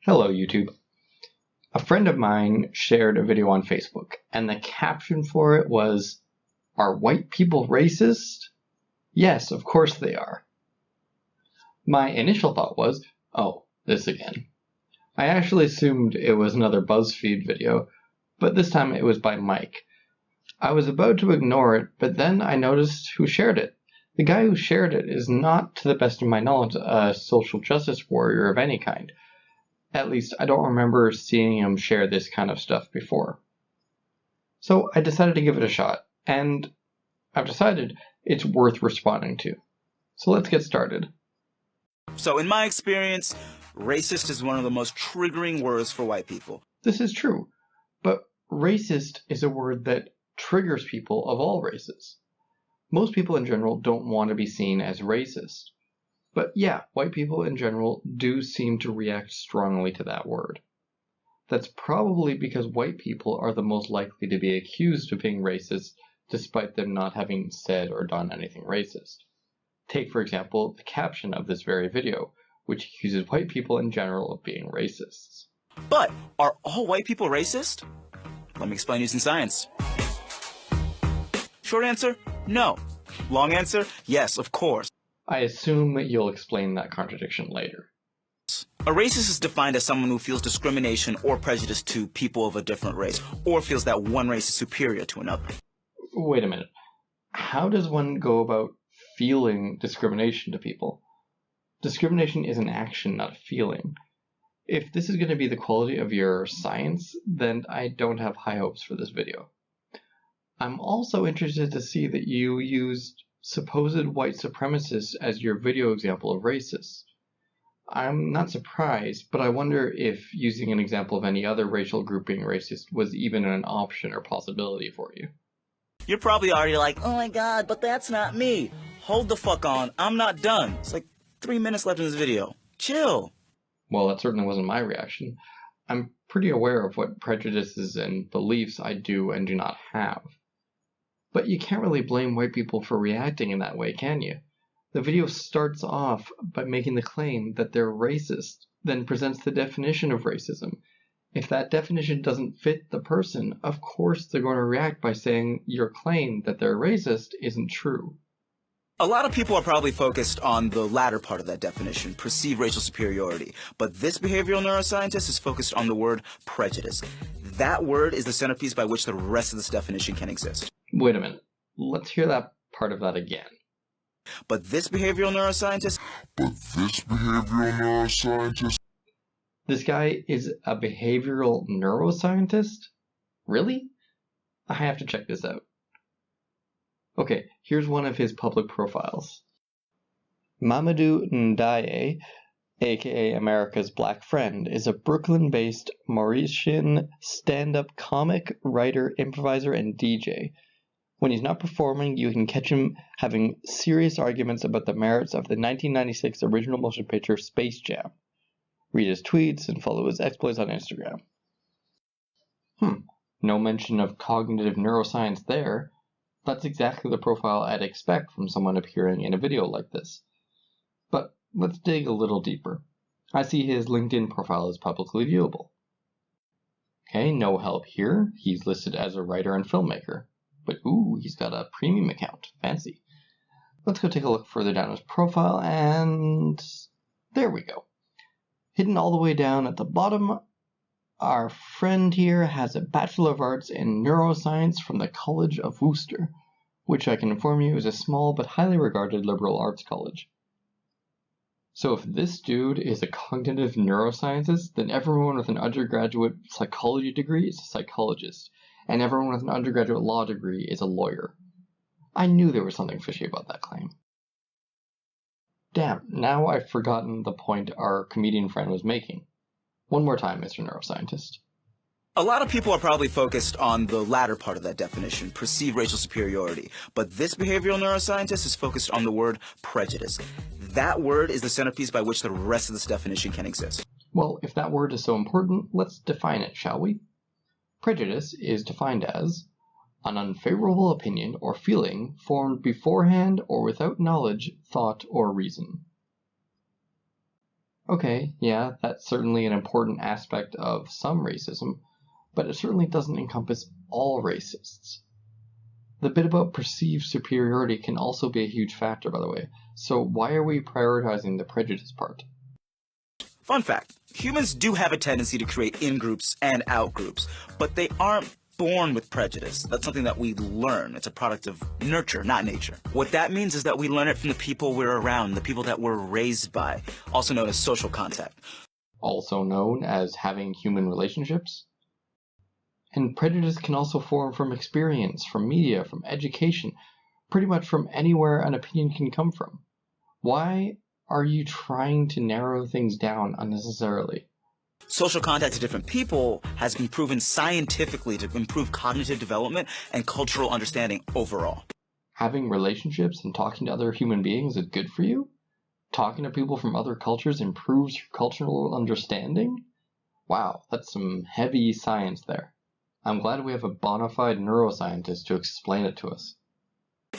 Hello, YouTube. A friend of mine shared a video on Facebook, and the caption for it was, "Are white people racist? Yes, of course they are." My initial thought was, oh, this again. I actually assumed it was another BuzzFeed video, but this time it was by Mike. I was about to ignore it, but then I noticed who shared it. The guy who shared it is not, to the best of my knowledge, a social justice warrior of any kind. At least, I don't remember seeing him share this kind of stuff before. So I decided to give it a shot, and I've decided it's worth responding to. So let's get started. So in my experience, racist is one of the most triggering words for white people. This is true, but racist is a word that triggers people of all races. Most people in general don't want to be seen as racist. But yeah, white people in general do seem to react strongly to that word. That's probably because white people are the most likely to be accused of being racist despite them not having said or done anything racist. Take, for example, the caption of this very video, which accuses white people in general of being racists. But are all white people racist? Let me explain using science. Short answer, no. Long answer, yes, of course. I assume you'll explain that contradiction later. A racist is defined as someone who feels discrimination or prejudice to people of a different race, or feels that one race is superior to another. Wait a minute. How does one go about feeling discrimination to people? Discrimination is an action, not a feeling. If this is going to be the quality of your science, then I don't have high hopes for this video. I'm also interested to see that you used supposed white supremacists as your video example of racist. I'm not surprised, but I wonder if using an example of any other racial group being racist was even an option or possibility for you. You're probably already like, oh my god, but that's not me. Hold the fuck on, I'm not done. It's like 3 minutes left in this video. Chill. Well, that certainly wasn't my reaction. I'm pretty aware of what prejudices and beliefs I do and do not have. But you can't really blame white people for reacting in that way, can you? The video starts off by making the claim that they're racist, then presents the definition of racism. If that definition doesn't fit the person, of course they're going to react by saying your claim that they're racist isn't true. A lot of people are probably focused on the latter part of that definition, perceived racial superiority. But this behavioral neuroscientist is focused on the word prejudice. That word is the centerpiece by which the rest of this definition can exist. Wait a minute. Let's hear that part of that again. But this behavioral neuroscientist... This guy is a behavioral neuroscientist? Really? I have to check this out. Okay, here's one of his public profiles. Mamadou Ndiaye, aka America's Black Friend, is a Brooklyn-based Mauritian stand-up comic, writer, improviser, and DJ. When he's not performing, you can catch him having serious arguments about the merits of the 1996 original motion picture Space Jam. Read his tweets and follow his exploits on Instagram. No mention of cognitive neuroscience there. That's exactly the profile I'd expect from someone appearing in a video like this. But let's dig a little deeper. I see his LinkedIn profile is publicly viewable. Okay, no help here. He's listed as a writer and filmmaker. But ooh, he's got a premium account. Fancy. Let's go take a look further down his profile, and there we go. Hidden all the way down at the bottom, our friend here has a Bachelor of Arts in Neuroscience from the College of Worcester, which I can inform you is a small but highly regarded liberal arts college. So if this dude is a cognitive neuroscientist, then everyone with an undergraduate psychology degree is a psychologist, and everyone with an undergraduate law degree is a lawyer. I knew there was something fishy about that claim. Damn, now I've forgotten the point our comedian friend was making. One more time, Mr. Neuroscientist. A lot of people are probably focused on the latter part of that definition, perceived racial superiority. But this behavioral neuroscientist is focused on the word prejudice. That word is the centerpiece by which the rest of this definition can exist. Well, if that word is so important, let's define it, shall we? Prejudice is defined as an unfavorable opinion or feeling formed beforehand or without knowledge, thought, or reason. Okay, yeah, that's certainly an important aspect of some racism, but it certainly doesn't encompass all racists. The bit about perceived superiority can also be a huge factor, by the way, so why are we prioritizing the prejudice part? Fun fact, humans do have a tendency to create in-groups and out-groups, but they aren't born with prejudice. That's something that we learn. It's a product of nurture, not nature. What that means is that we learn it from the people we're around, the people that we're raised by, also known as social contact. Also known as having human relationships? And prejudice can also form from experience, from media, from education, pretty much from anywhere an opinion can come from. Why are you trying to narrow things down unnecessarily? Social contact to different people has been proven scientifically to improve cognitive development and cultural understanding overall. Having relationships and talking to other human beings is good for you? Talking to people from other cultures improves your cultural understanding? Wow, that's some heavy science there. I'm glad we have a bona fide neuroscientist to explain it to us.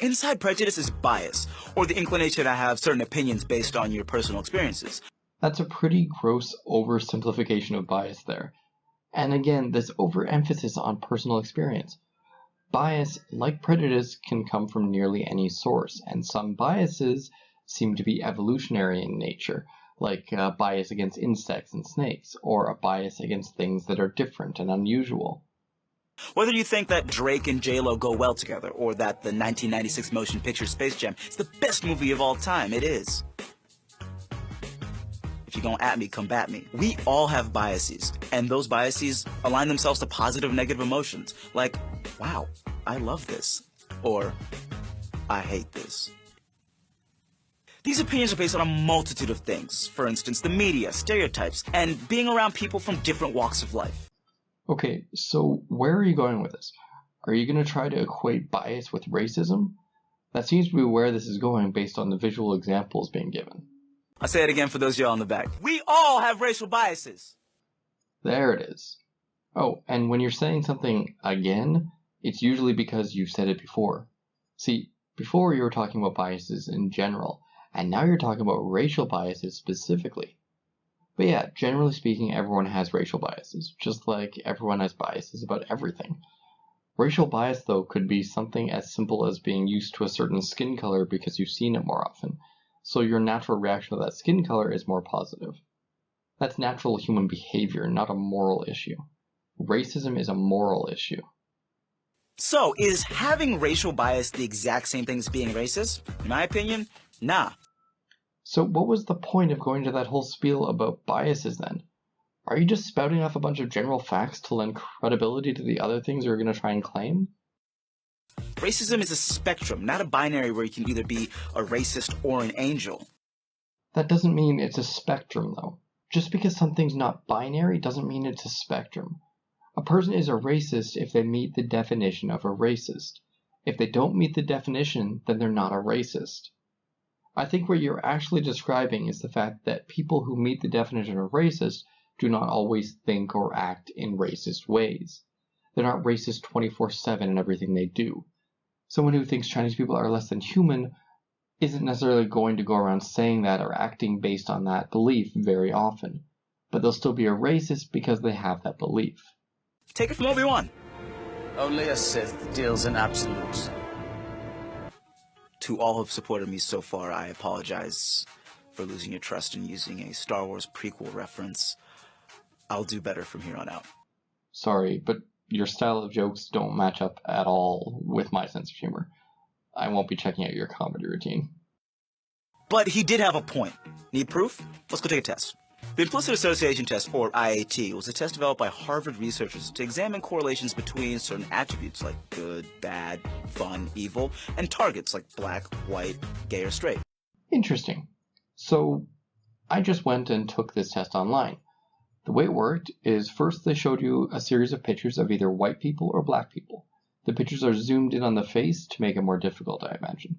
Inside prejudice is bias, or the inclination to have certain opinions based on your personal experiences. That's a pretty gross oversimplification of bias there. And again, this overemphasis on personal experience. Bias, like prejudice, can come from nearly any source, and some biases seem to be evolutionary in nature, like a bias against insects and snakes, or a bias against things that are different and unusual. Whether you think that Drake and J-Lo go well together, or that the 1996 motion picture Space Jam is the best movie of all time, it is. If you're gonna at me, combat me. We all have biases, and those biases align themselves to positive and negative emotions, like, wow, I love this, or I hate this. These opinions are based on a multitude of things. For instance, the media, stereotypes, and being around people from different walks of life. Okay, so where are you going with this? Are you going to try to equate bias with racism? That seems to be where this is going based on the visual examples being given. I'll say it again for those of y'all in the back. We all have racial biases. There it is. Oh, and when you're saying something again, it's usually because you've said it before. See, before you were talking about biases in general, and now you're talking about racial biases specifically. But yeah, generally speaking, everyone has racial biases, just like everyone has biases about everything. Racial bias, though, could be something as simple as being used to a certain skin color because you've seen it more often, so your natural reaction to that skin color is more positive. That's natural human behavior, not a moral issue. Racism is a moral issue. So, is having racial bias the exact same thing as being racist? In my opinion, nah. So what was the point of going to that whole spiel about biases then? Are you just spouting off a bunch of general facts to lend credibility to the other things you're going to try and claim? Racism is a spectrum, not a binary where you can either be a racist or an angel. That doesn't mean it's a spectrum, though. Just because something's not binary doesn't mean it's a spectrum. A person is a racist if they meet the definition of a racist. If they don't meet the definition, then they're not a racist. I think what you're actually describing is the fact that people who meet the definition of racist do not always think or act in racist ways. They're not racist 24/7 in everything they do. Someone who thinks Chinese people are less than human isn't necessarily going to go around saying that or acting based on that belief very often, but they'll still be a racist because they have that belief. Take it from Obi-Wan. Only a Sith deals in absolutes. To all who have supported me so far, I apologize for losing your trust and using a Star Wars prequel reference. I'll do better from here on out. Sorry, but your style of jokes don't match up at all with my sense of humor. I won't be checking out your comedy routine. But he did have a point. Need proof? Let's go take a test. The Implicit Association Test, or IAT, was a test developed by Harvard researchers to examine correlations between certain attributes like good, bad, fun, evil, and targets like black, white, gay, or straight. Interesting. So, I just went and took this test online. The way it worked is first they showed you a series of pictures of either white people or black people. The pictures are zoomed in on the face to make it more difficult, I imagine.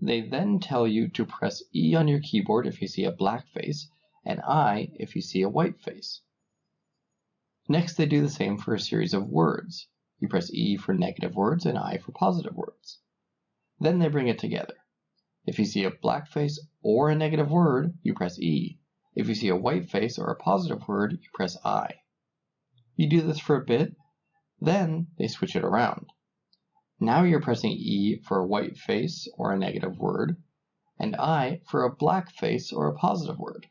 They then tell you to press E on your keyboard if you see a black face, and I if you see a white face. Next, they do the same for a series of words. You press E for negative words and I for positive words. Then they bring it together. If you see a black face or a negative word, you press E. If you see a white face or a positive word, you press I. You do this for a bit, then they switch it around. Now you're pressing E for a white face or a negative word, and I for a black face or a positive word.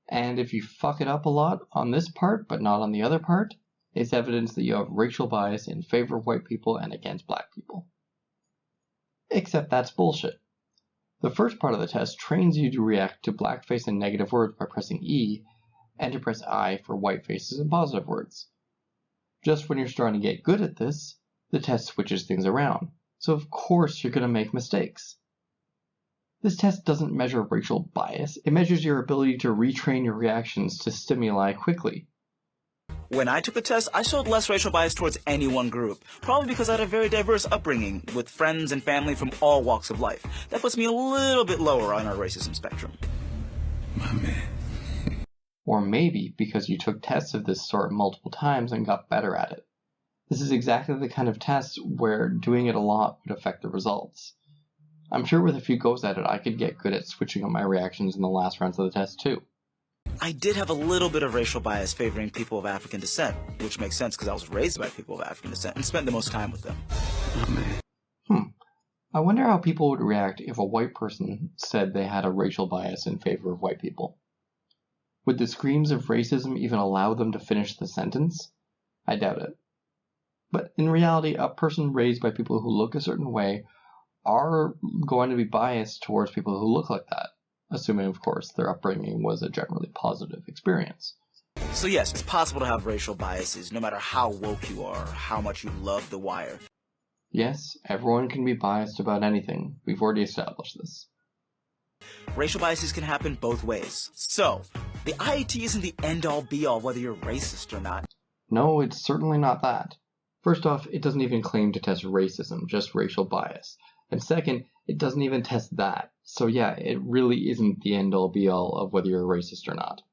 And if you fuck it up a lot on this part but not on the other part, it's evidence that you have racial bias in favor of white people and against black people. Except that's bullshit. The first part of the test trains you to react to blackface and negative words by pressing E, and to press I for white faces and positive words. Just when you're starting to get good at this, the test switches things around, so of course you're going to make mistakes. This test doesn't measure racial bias, it measures your ability to retrain your reactions to stimuli quickly. When I took the test, I showed less racial bias towards any one group, probably because I had a very diverse upbringing with friends and family from all walks of life. That puts me a little bit lower on our racism spectrum. My man. Or maybe because you took tests of this sort multiple times and got better at it. This is exactly the kind of test where doing it a lot would affect the results. I'm sure with a few goes at it, I could get good at switching up my reactions in the last rounds of the test too. I did have a little bit of racial bias favoring people of African descent, which makes sense because I was raised by people of African descent and spent the most time with them. I wonder how people would react if a white person said they had a racial bias in favor of white people. Would the screams of racism even allow them to finish the sentence? I doubt it. But in reality, a person raised by people who look a certain way are going to be biased towards people who look like that, assuming, of course, their upbringing was a generally positive experience. So yes, it's possible to have racial biases, no matter how woke you are or how much you love The Wire. Yes, everyone can be biased about anything. We've already established this. Racial biases can happen both ways. So, the IAT isn't the end-all be-all whether you're racist or not. No, it's certainly not that. First off, it doesn't even claim to test racism, just racial bias. And second, it doesn't even test that. So yeah, it really isn't the end-all be-all of whether you're a racist or not.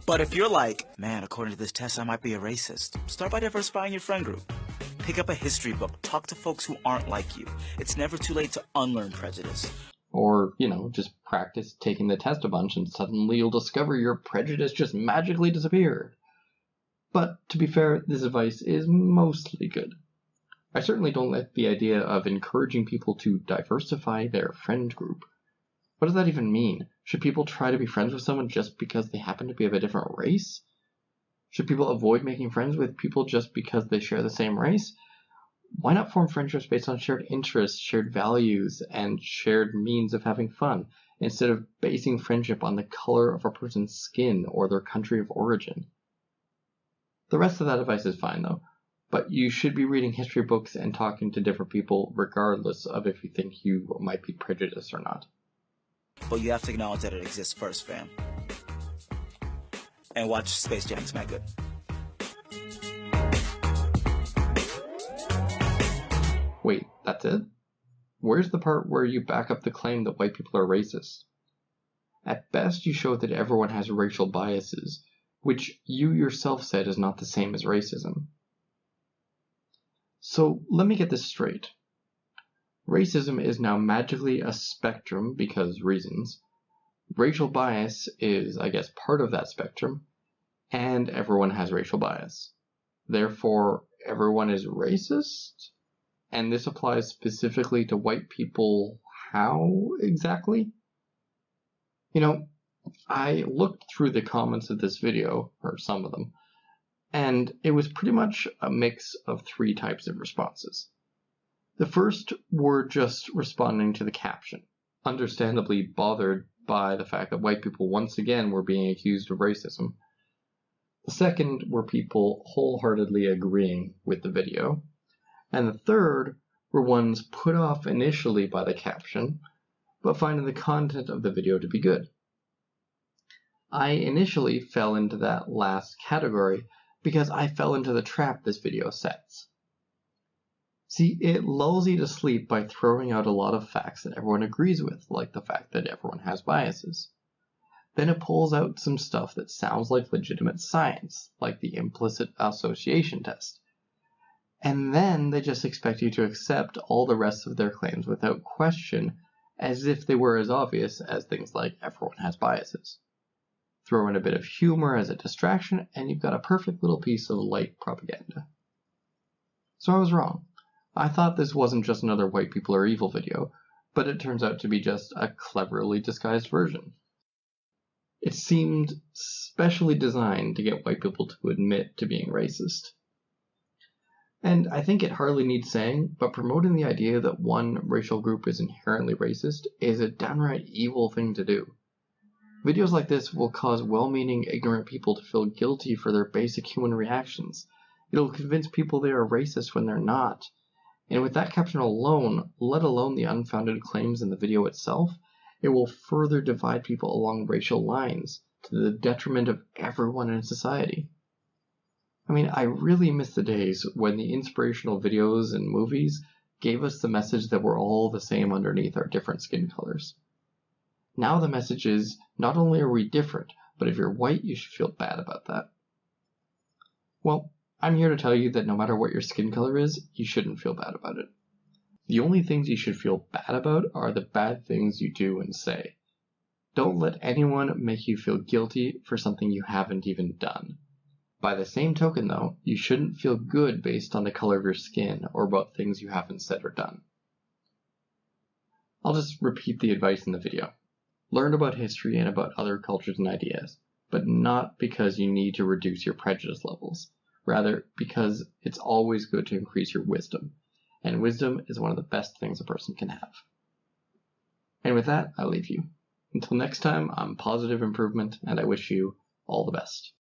But if you're like, man, according to this test, I might be a racist, start by diversifying your friend group. Pick up a history book, talk to folks who aren't like you. It's never too late to unlearn prejudice. Or, just practice taking the test a bunch and suddenly you'll discover your prejudice just magically disappeared. But, to be fair, this advice is mostly good. I certainly don't like the idea of encouraging people to diversify their friend group. What does that even mean? Should people try to be friends with someone just because they happen to be of a different race? Should people avoid making friends with people just because they share the same race? Why not form friendships based on shared interests, shared values, and shared means of having fun, instead of basing friendship on the color of a person's skin or their country of origin? The rest of that advice is fine though, but you should be reading history books and talking to different people regardless of if you think you might be prejudiced or not. But you have to acknowledge that it exists first, fam. And watch Space Jam, it's mad good. Wait, that's it? Where's the part where you back up the claim that white people are racist? At best, you show that everyone has racial biases, which you yourself said is not the same as racism. So let me get this straight. Racism is now magically a spectrum because reasons. Racial bias is, I guess, part of that spectrum, and everyone has racial bias. Therefore, everyone is racist? And this applies specifically to white people how exactly? I looked through the comments of this video, or some of them, and it was pretty much a mix of three types of responses. The first were just responding to the caption, understandably bothered by the fact that white people once again were being accused of racism. The second were people wholeheartedly agreeing with the video. And the third were ones put off initially by the caption, but finding the content of the video to be good. I initially fell into that last category because I fell into the trap this video sets. See, it lulls you to sleep by throwing out a lot of facts that everyone agrees with, like the fact that everyone has biases. Then it pulls out some stuff that sounds like legitimate science, like the implicit association test. And then they just expect you to accept all the rest of their claims without question, as if they were as obvious as things like everyone has biases. throw in a bit of humor as a distraction, and you've got a perfect little piece of light propaganda. So I was wrong. I thought this wasn't just another white people are evil video, but it turns out to be just a cleverly disguised version. It seemed specially designed to get white people to admit to being racist. And I think it hardly needs saying, but promoting the idea that one racial group is inherently racist is a downright evil thing to do. Videos like this will cause well-meaning, ignorant people to feel guilty for their basic human reactions. It'll convince people they are racist when they're not. And with that caption alone, let alone the unfounded claims in the video itself, it will further divide people along racial lines to the detriment of everyone in society. I mean, I really miss the days when the inspirational videos and movies gave us the message that we're all the same underneath our different skin colors. Now the message is, not only are we different, but if you're white, you should feel bad about that. Well, I'm here to tell you that no matter what your skin color is, you shouldn't feel bad about it. The only things you should feel bad about are the bad things you do and say. Don't let anyone make you feel guilty for something you haven't even done. By the same token, though, you shouldn't feel good based on the color of your skin or about things you haven't said or done. I'll just repeat the advice in the video. Learn about history and about other cultures and ideas, but not because you need to reduce your prejudice levels. Rather, because it's always good to increase your wisdom, and wisdom is one of the best things a person can have. And with that, I leave you. Until next time, I'm Positive Improvement, and I wish you all the best.